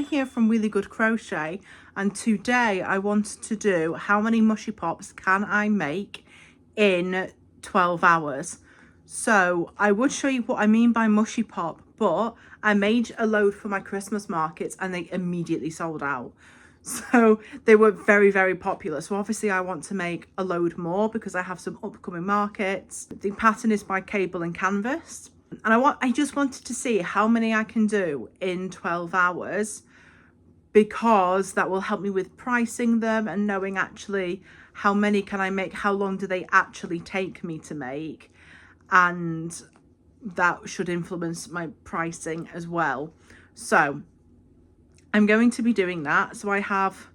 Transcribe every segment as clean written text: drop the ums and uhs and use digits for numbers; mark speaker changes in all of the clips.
Speaker 1: Anna here from Really Good Crochet, and today I wanted to do how many mushy pops can I make in 12 hours. So I would show you what I mean by mushy pop, but I made a load for my Christmas markets and they immediately sold out. So they were very, very popular. So obviously I want to make a load more because I have some upcoming markets. The pattern is by Cable and Canvas. And I just wanted to see how many I can do in 12 hours, because that will help me with pricing them and knowing actually how many can I make, how long do they actually take me to make, and that should influence my pricing as well. So I'm going to be doing that. So I have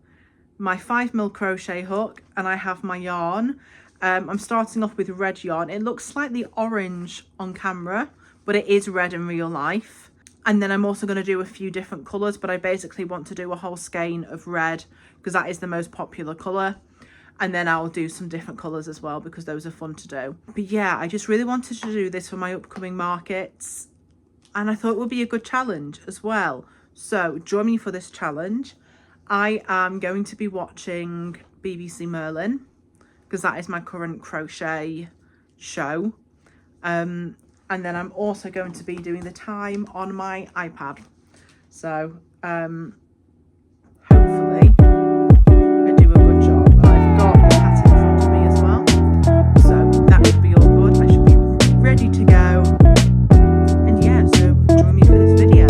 Speaker 1: my 5mm crochet hook and I have my yarn. I'm starting off with red yarn. It looks slightly orange on camera, but it is red in real life. And then I'm also going to do a few different colours, but I basically want to do a whole skein of red because that is the most popular colour. And then I'll do some different colours as well because those are fun to do. But yeah, I just really wanted to do this for my upcoming markets, and I thought it would be a good challenge as well. So join me for this challenge. I am going to be watching BBC Merlin because that is my current crochet show. And then I'm also going to be doing the time on my iPad. So hopefully I do a good job. And I've got the pattern in front of me as well. So that should be all good. I should be ready to go. And yeah, so join me for this video.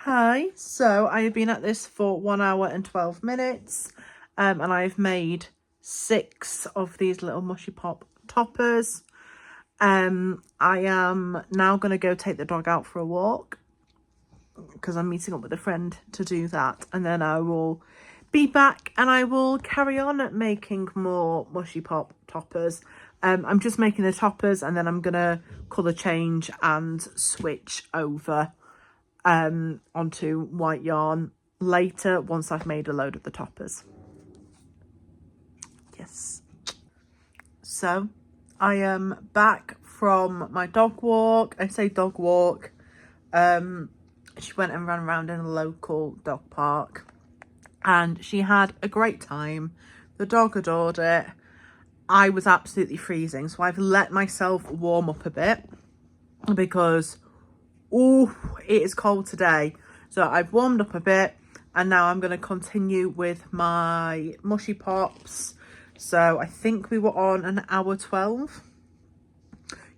Speaker 1: Hi, so I have been at this for 1 hour and 12 minutes, and I've made 6 of these little mushy pop toppers. I am now going to go take the dog out for a walk because I'm meeting up with a friend to do that, and then I will be back and I will carry on making more mushy pop toppers. I'm just making the toppers and then I'm going to colour change and switch over onto white yarn later once I've made a load of the toppers. Yes. So I am back from my dog walk. I say dog walk. She went and ran around in a local dog park and she had a great time. The dog adored it. I was absolutely freezing, so I've let myself warm up a bit because oh, it is cold today. So I've warmed up a bit and now I'm going to continue with my mushy pops. So I think we were on an hour 12.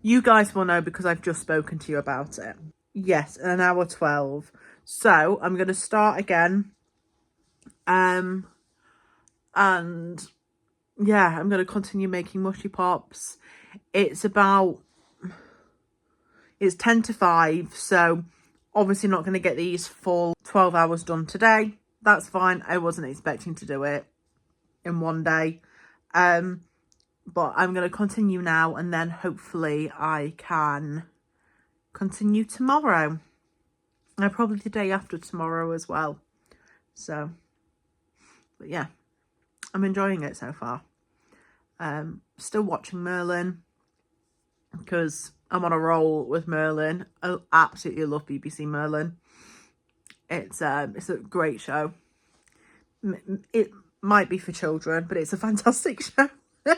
Speaker 1: You guys will know because I've just spoken to you about it. Yes, an hour 12. So I'm going to start again. And yeah, I'm going to continue making mushy pops. It's 10 to 5, so obviously not going to get these full 12 hours done today. That's fine. I wasn't expecting to do it in one day. But I'm going to continue now and then hopefully I can continue tomorrow. And probably the day after tomorrow as well. So, but yeah, I'm enjoying it so far. Still watching Merlin because I'm on a roll with Merlin. I absolutely love BBC Merlin. It's a great show. It might be for children, but it's a fantastic show. So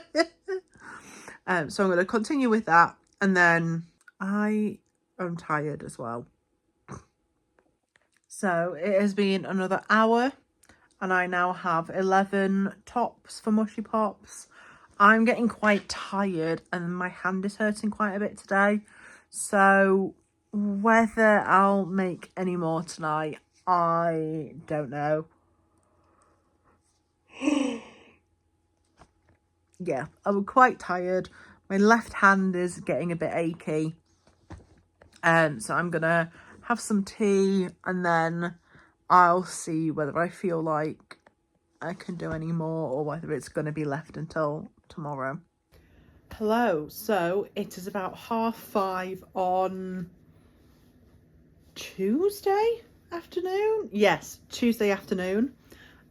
Speaker 1: I'm going to continue with that, and then I am tired as well. So it has been another hour, and I now have 11 tops for mushy pops. I'm getting quite tired and my hand is hurting quite a bit today. So whether I'll make any more tonight, I don't know. Yeah, I'm quite tired. My left hand is getting a bit achy. So I'm going to have some tea and then I'll see whether I feel like I can do any more or whether it's going to be left until tomorrow. Hello, so it is about 5:30 on Tuesday afternoon. Yes, Tuesday afternoon.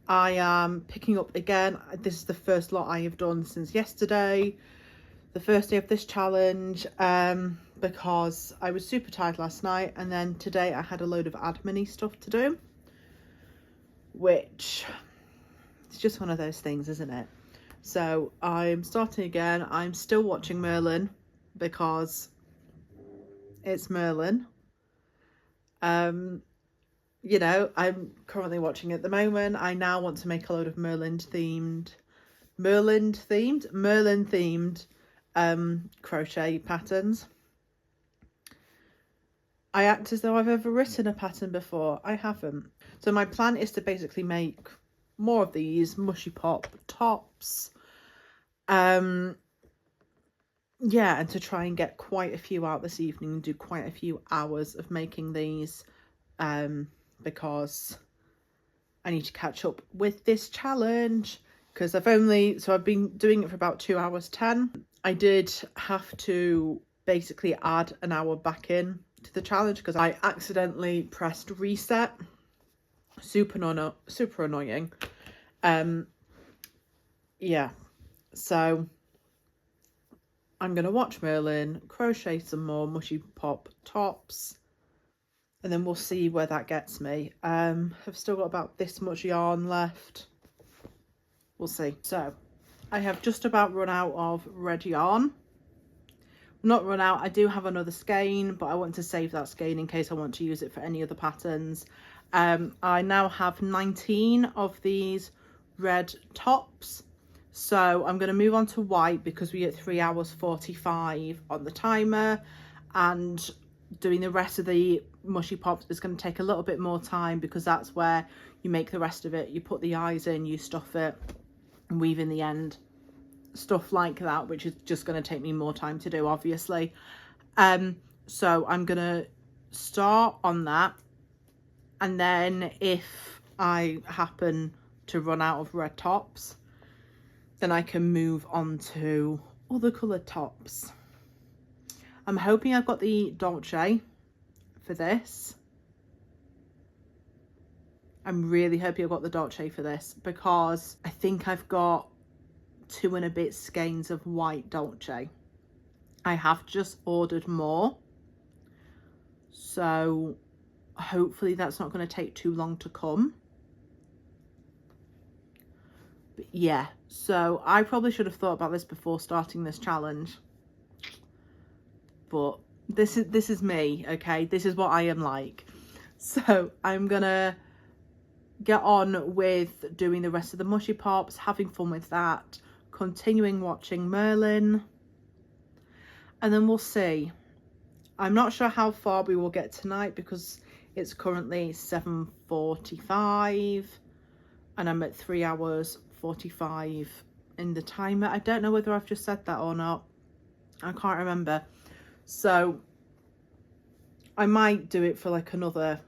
Speaker 1: I am picking up again. This is the first lot I have done since yesterday, the first day of this challenge, because I was super tired last night, and then today I had a load of admin-y stuff to do, which it's just one of those things, isn't it? So I'm starting again. I'm still watching Merlin because it's Merlin. You know, I'm currently watching at the moment. I now want to make a load of Merlin themed crochet patterns. I act as though I've ever written a pattern before. I haven't. So my plan is to basically make more of these mushy pop tops. Yeah, and to try and get quite a few out this evening and do quite a few hours of making these, because I need to catch up with this challenge, because I've been doing it for about 2 hours 10. I did have to basically add an hour back in to the challenge because I accidentally pressed reset. Super annoying. Yeah, so I'm going to watch Merlin, crochet some more mushy pop tops, and then we'll see where that gets me. I've still got about this much yarn left. We'll see. So I have just about run out of red yarn. Not run out, I do have another skein, but I want to save that skein in case I want to use it for any other patterns. I now have 19 of these red tops. So I'm going to move on to white because we get 3 hours 45 on the timer, and doing the rest of the mushy pops is going to take a little bit more time because that's where you make the rest of it. You put the eyes in, you stuff it, and weave in the end. Stuff like that, which is just going to take me more time to do, obviously. So I'm going to start on that, and then if I happen to run out of red tops, then I can move on to other coloured tops. I'm hoping I've got the Dolce for this. I'm really hoping I've got the Dolce for this because I think I've got 2 and a bit skeins of white Dolce. I have just ordered more, so hopefully that's not going to take too long to come. But yeah, so I probably should have thought about this before starting this challenge, but this is me, okay? This is what I am like. So I'm gonna get on with doing the rest of the mushy pops, having fun with that, continuing watching Merlin, and then we'll see. I'm not sure how far we will get tonight because it's currently 7:45 and I'm at 3 hours 45 in the timer. I don't know whether I've just said that or not. I can't remember. So I might do it for like another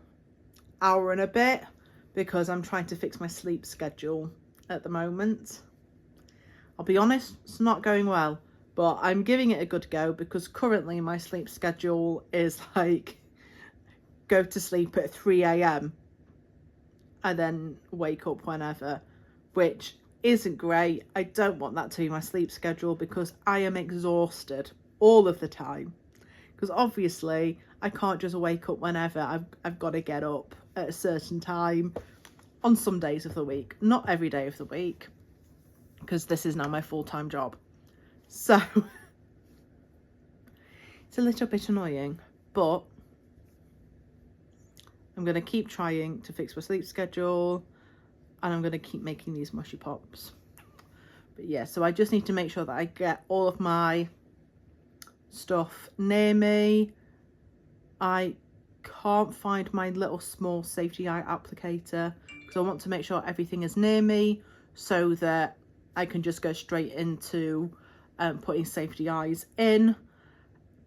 Speaker 1: hour and a bit because I'm trying to fix my sleep schedule at the moment. I'll be honest, it's not going well, but I'm giving it a good go because currently my sleep schedule is like go to sleep at 3 a.m. and then wake up whenever, which isn't great. I don't want that to be my sleep schedule because I am exhausted all of the time, because obviously I can't just wake up whenever. I've got to get up at a certain time on some days of the week, not every day of the week, because this is now my full-time job. So it's a little bit annoying, but I'm going to keep trying to fix my sleep schedule, and I'm going to keep making these mushy pops. But yeah, so I just need to make sure that I get all of my stuff near me. I can't find my little small safety eye applicator because I want to make sure everything is near me so that I can just go straight into putting safety eyes in,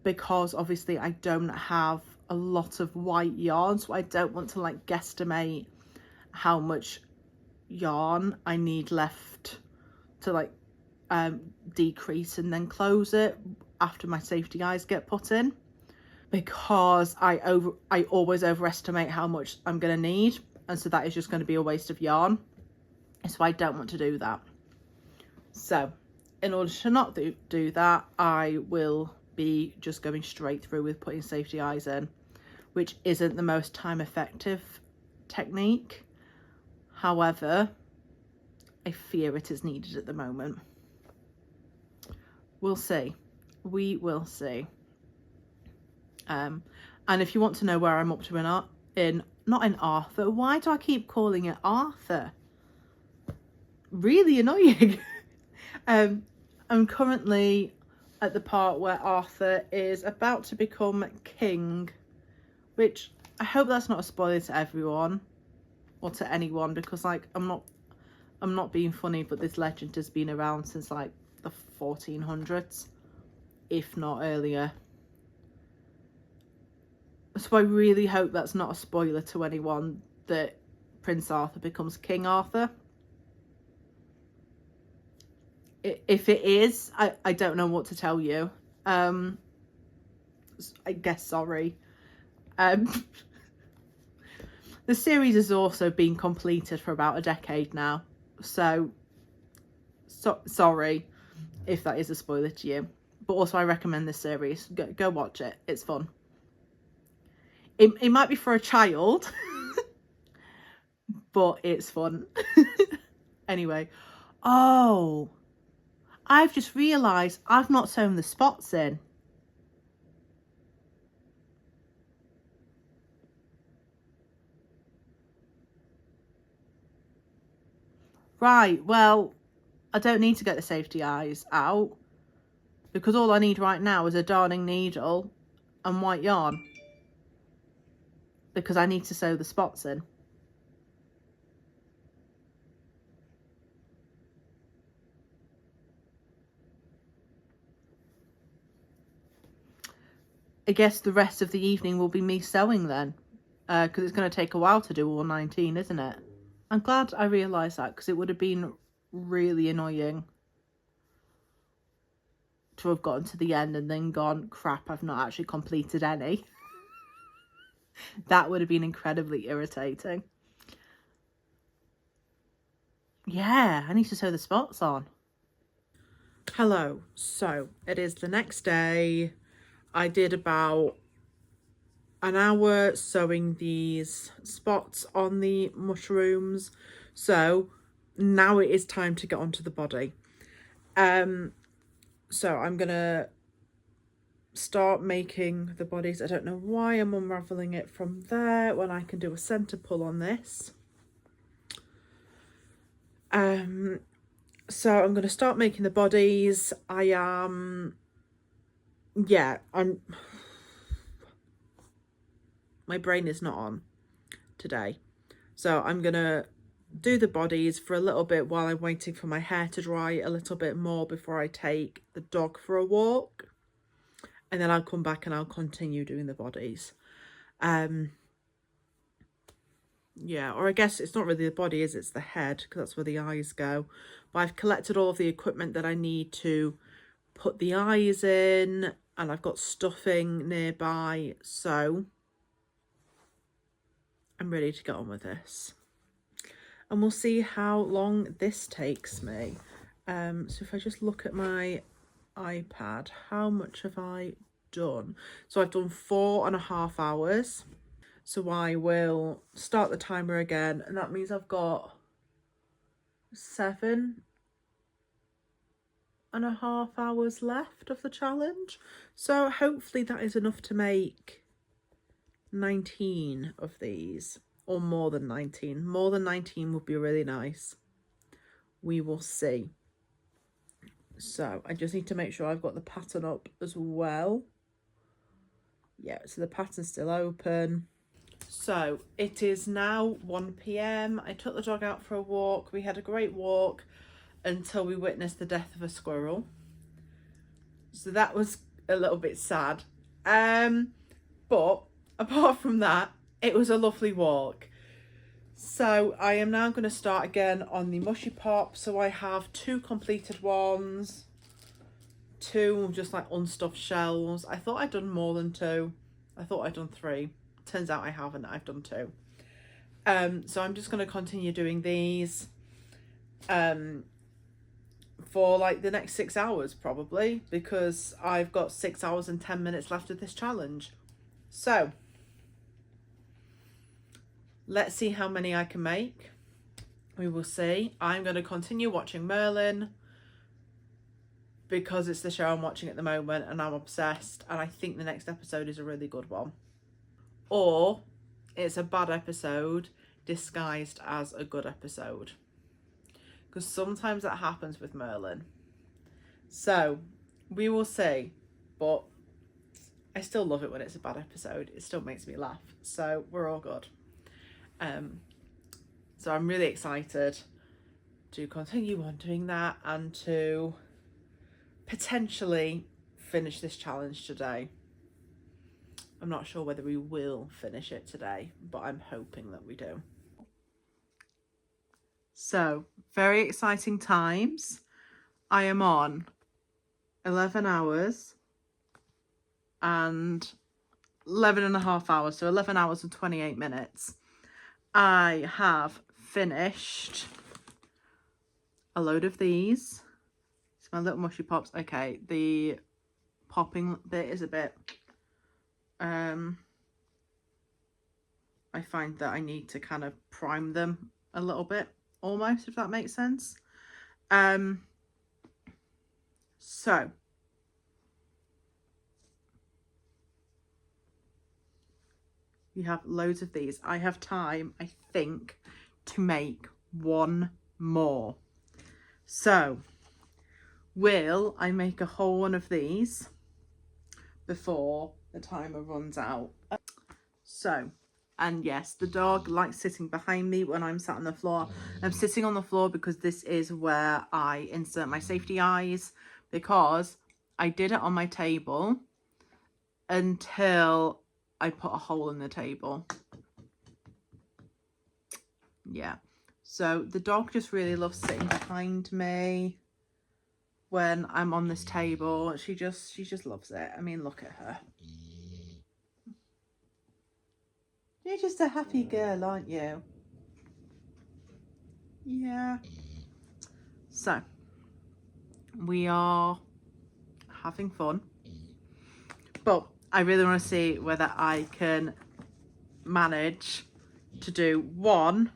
Speaker 1: because obviously I don't have a lot of white yarn, so I don't want to like guesstimate how much yarn I need left to like decrease and then close it after my safety eyes get put in. because I always overestimate how much I'm going to need, and so that is just going to be a waste of yarn, so I don't want to do that. So in order to not do that, I will be just going straight through with putting safety eyes in, which isn't the most time effective technique. However, I fear it is needed at the moment. We'll see. We will see. And if you want to know where I'm up to not in Arthur, why do I keep calling it Arthur? Really annoying. I'm currently at the part where Arthur is about to become king, which I hope that's not a spoiler to everyone or to anyone, because like I'm not being funny, but this legend has been around since like the 1400s, if not earlier. So I really hope that's not a spoiler to anyone that Prince Arthur becomes King Arthur. If it is, I don't know what to tell you. I guess sorry. The series has also been completed for about a decade now, so sorry if that is a spoiler to you. But also I recommend this series. Go watch it. It's fun. It might be for a child, but it's fun. Anyway, oh, I've just realised I've not sewn the spots in. Right, well, I don't need to get the safety eyes out, because all I need right now is a darning needle and white yarn, because I need to sew the spots in. I guess the rest of the evening will be me sewing then, because it's going to take a while to do all 19, isn't it? I'm glad I realised that, because it would have been really annoying to have gotten to the end and then gone, crap, I've not actually completed any. That would have been incredibly irritating. Yeah, I need to sew the spots on. Hello, so it is the next day. I did about an hour sewing these spots on the mushrooms, so now it is time to get onto the body. So I'm gonna start making the bodies. I don't know why I'm unraveling it from there when I can do a center pull on this. So I'm gonna start making the bodies. My brain is not on today, so I'm gonna do the bodies for a little bit while I'm waiting for my hair to dry a little bit more before I take the dog for a walk, and then I'll come back and I'll continue doing the bodies. Yeah, or I guess it's not really the body, it's the head, because that's where the eyes go. But I've collected all of the equipment that I need to put the eyes in, and I've got stuffing nearby, so I'm ready to get on with this. And we'll see how long this takes me. So if I just look at my iPad, how much have I done? So I've done 4.5 hours. So I will start the timer again, and that means I've got 7.5 hours left of the challenge. So hopefully that is enough to make 19 of these, or more than 19. More than 19 would be really nice. We will see. So I just need to make sure I've got the pattern up as well. Yeah, so the pattern's still open. So it is now 1 p.m. I took the dog out for a walk. We had a great walk until we witnessed the death of a squirrel. So that was a little bit sad. But apart from that, it was a lovely walk. So I am now going to start again on the Mushy Pop. So I have 2 completed ones, 2 just like unstuffed shells. I thought I'd done more than 2, I thought I'd done 3. Turns out I haven't. I've done 2. So I'm just going to continue doing these for like the next 6 hours probably, because I've got 6 hours and 10 minutes left of this challenge. So let's see how many I can make. We will see. I'm going to continue watching Merlin because it's the show I'm watching at the moment and I'm obsessed, and I think the next episode is a really good one. Or it's a bad episode disguised as a good episode, because sometimes that happens with Merlin. So we will see, but I still love it when it's a bad episode. It still makes me laugh, so we're all good. So I'm really excited to continue on doing that and to potentially finish this challenge today. I'm not sure whether we will finish it today, but I'm hoping that we do. So, very exciting times. I am on 11 hours and 11 and a half hours, so 11 hours and 28 minutes. I have finished a load of these. It's my little mushy pops. Okay, the popping bit is a bit I find that I need to kind of prime them a little bit, almost, if that makes sense. So you have loads of these. I have time, I think, to make 1 more. So will I make a whole one of these before the timer runs out? So, and yes, the dog likes sitting behind me when I'm sat on the floor. I'm sitting on the floor because this is where I insert my safety eyes, because I did it on my table until I put a hole in the table. Yeah. So the dog just really loves sitting behind me when I'm on this table. She just loves it. I mean, look at her. You're just a happy girl, aren't you? Yeah. So we are having fun, but I really want to see whether I can manage to do 1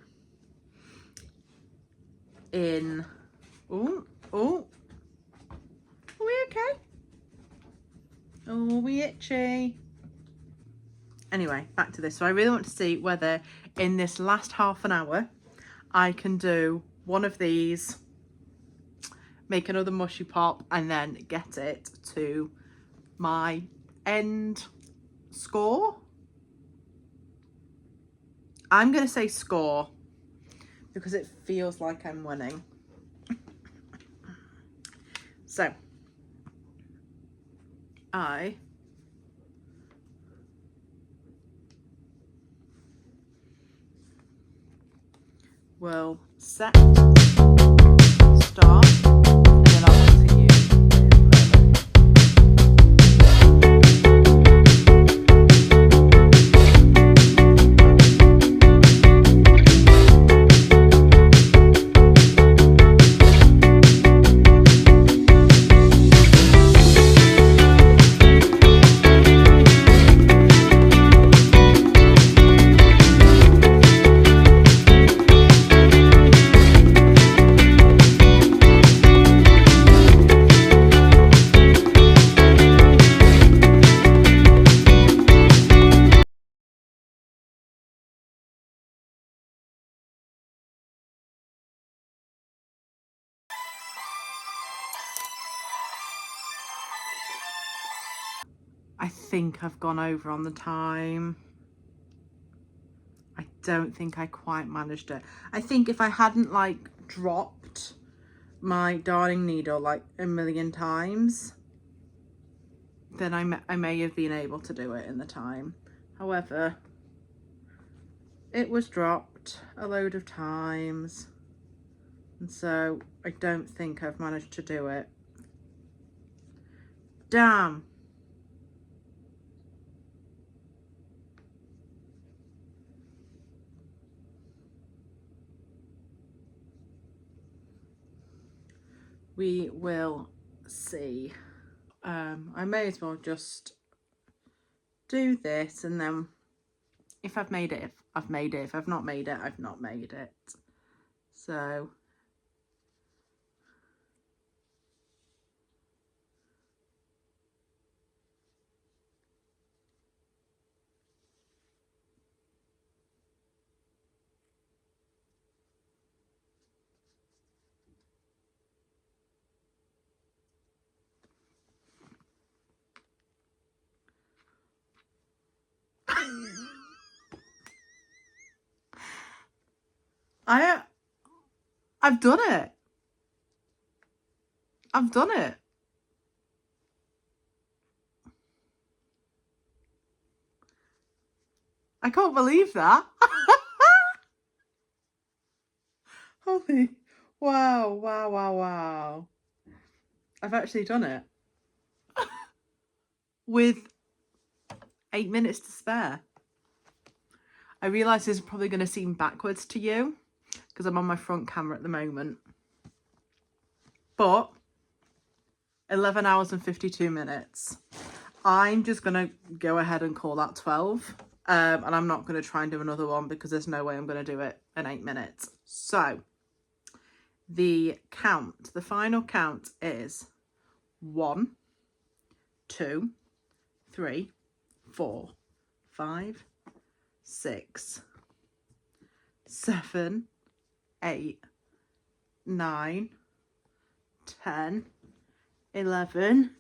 Speaker 1: in... Oh, are we okay? Oh, we itchy? Anyway, back to this. So I really want to see whether in this last half an hour I can do 1 of these, make another mushy pop, and then get it to my end score. I'm going to say score because it feels like I'm winning. So I will set, start, and then I'll continue. I think I've gone over on the time. I don't think I quite managed it. I think if I hadn't like dropped my darning needle like a million times, then I may have been able to do it in the time. However, it was dropped a load of times, and so I don't think I've managed to do it. Damn. we will see. I may as well just do this, and then if I've made it, I've made it. If I've not made it, I've not made it. So I've done it. I've done it. I can't believe that. Holy, wow, wow, wow, wow. I've actually done it. With 8 minutes to spare. I realise this is probably going to seem backwards to you because I'm on my front camera at the moment. But 11 hours and 52 minutes. I'm just going to go ahead and call that 12. And I'm not going to try and do another one because there's no way I'm going to do it in 8 minutes. So the count, the final count is 1, 2, 3, 4, 5, 6, 7, 8, 9, 10, 11,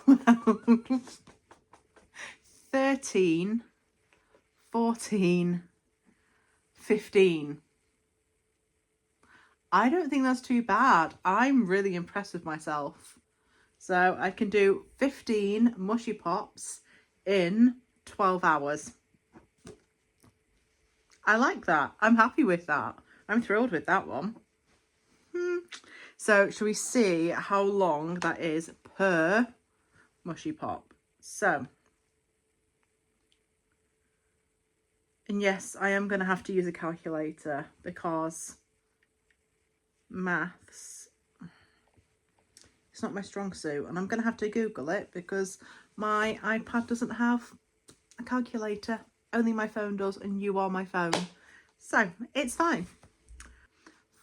Speaker 1: 12, 13, 14, 15. I don't think that's too bad. I'm really impressed with myself. So I can do 15 mushy pops in 12 hours. I like that. I'm happy with that. I'm thrilled with that one. So shall we see how long that is per mushy pop? So, and yes, I am going to have to use a calculator because maths, it's not my strong suit, and I'm going to have to Google it because my iPad doesn't have a calculator. Only my phone does, and you are my phone. So it's fine.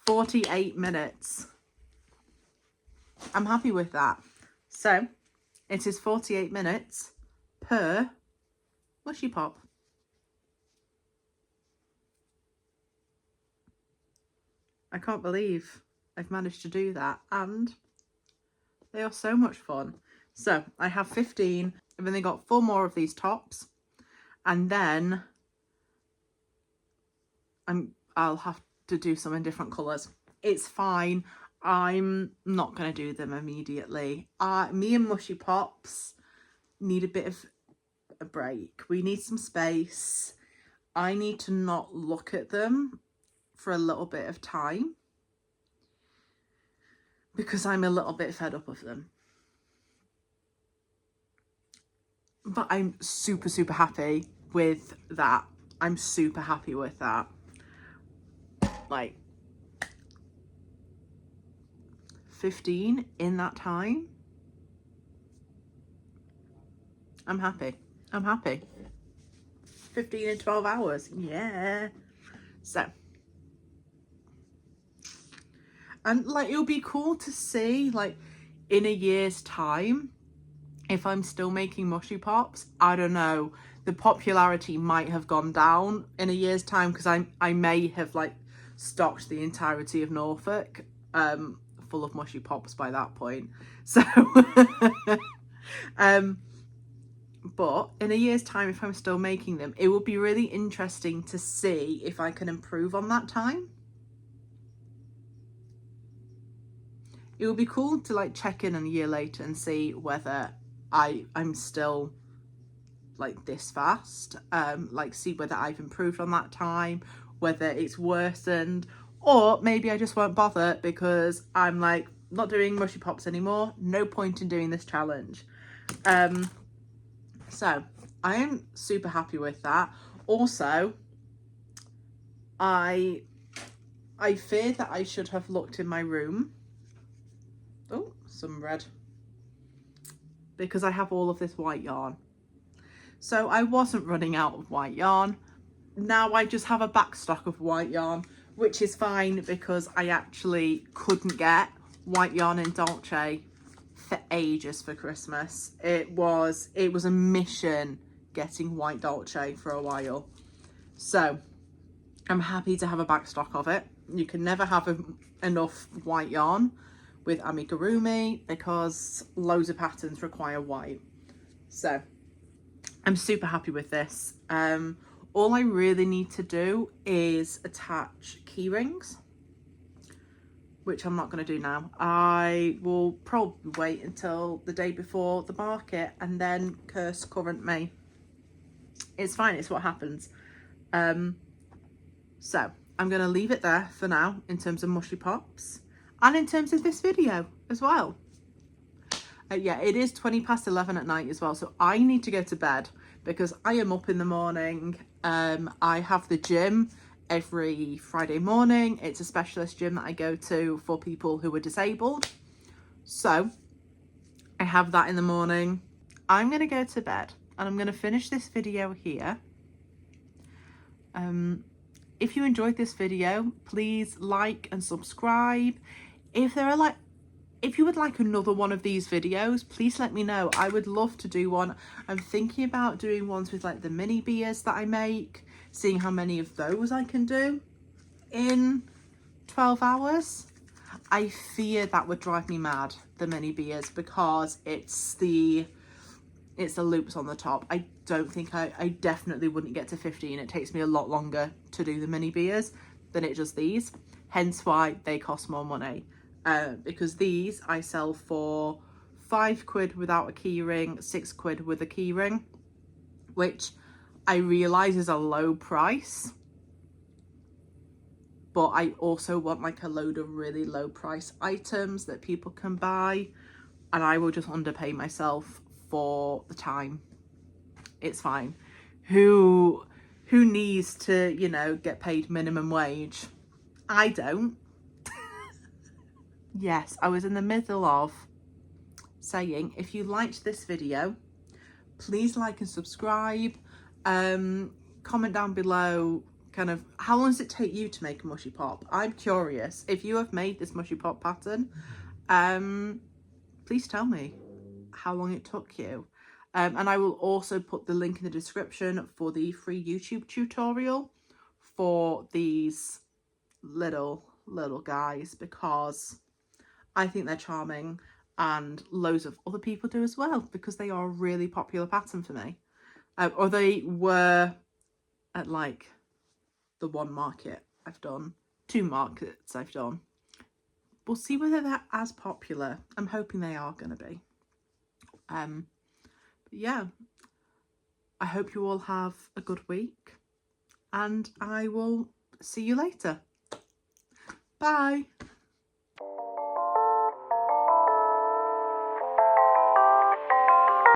Speaker 1: 48 minutes. I'm happy with that. So it is 48 minutes per mushy pop. I can't believe I've managed to do that, and they are so much fun. So I have 15. I've only got 4 more of these tops, and then I'll have to do some in different colours. It's fine. I'm not going to do them immediately. Me and mushy pops need a bit of a break. We need some space. I need to not look at them for a little bit of time because I'm a little bit fed up of them. But I'm super, super happy with that. I'm super happy with that. Like 15 in that time. I'm happy. I'm happy. 15 in 12 hours. Yeah. So, and like, it'll be cool to see, like, in a year's time, if I'm still making mushy pops. I don't know. The popularity might have gone down in a year's time because I may have, like, stocked the entirety of Norfolk full of mushy pops by that point. So, but in a year's time, if I'm still making them, it will be really interesting to see if I can improve on that time. It would be cool to like check in a year later and see whether I'm still like this fast, like see whether I've improved on that time, whether it's worsened, or maybe I just won't bother because I'm like not doing mushy pops anymore. No point in doing this challenge. So I am super happy with that. Also, I fear that I should have looked in my room Oh, some red. Because I have all of this white yarn. So I wasn't running out of white yarn. Now I just have a back stock of white yarn, which is fine because I actually couldn't get white yarn in Dolce for ages for Christmas. It was a mission getting white Dolce for a while. So I'm happy to have a back stock of it. You can never have enough white yarn with amigurumi because loads of patterns require white. So I'm super happy with this. All I really need to do is attach key rings, which I'm not going to do now. I will probably wait until the day before the market and then curse current me. It's fine, it's what happens. So I'm going to leave it there for now in terms of Mushy Pops and in terms of this video as well. Yeah, it is 11 at night as well, so I need to go to bed because I am up in the morning. I have the gym every Friday morning. It's a specialist gym that I go to for people who are disabled. So I have that in the morning. I'm going to go to bed and I'm going to finish this video here. If you enjoyed this video, please like and subscribe. If you would like another one of these videos, please let me know. I would love to do one. I'm thinking about doing ones with like the mini beers that I make, seeing how many of those I can do in 12 hours. I fear that would drive me mad, the mini beers, because it's the loops on the top. I don't think I definitely wouldn't get to 15. It takes me a lot longer to do the mini beers than it does these. Hence why they cost more money. Because these I sell for £5 without a key ring, £6 with a key ring, which I realise is a low price. But I also want like a load of really low price items that people can buy, and I will just underpay myself for the time. It's fine. Who needs to, you know, get paid minimum wage? I don't. Yes, I was in the middle of saying, if you liked this video, please like and subscribe. Comment down below kind of how long does it take you to make a mushy pop? I'm curious. If you have made this mushy pop pattern, please tell me how long it took you. And I will also put the link in the description for the free YouTube tutorial for these little guys, because I think they're charming and loads of other people do as well, because they are a really popular pattern for me. Or they were at like the one market I've done, 2 markets I've done. We'll see whether they're as popular. I'm hoping they are going to be. But yeah, I hope you all have a good week and I will see you later. Bye.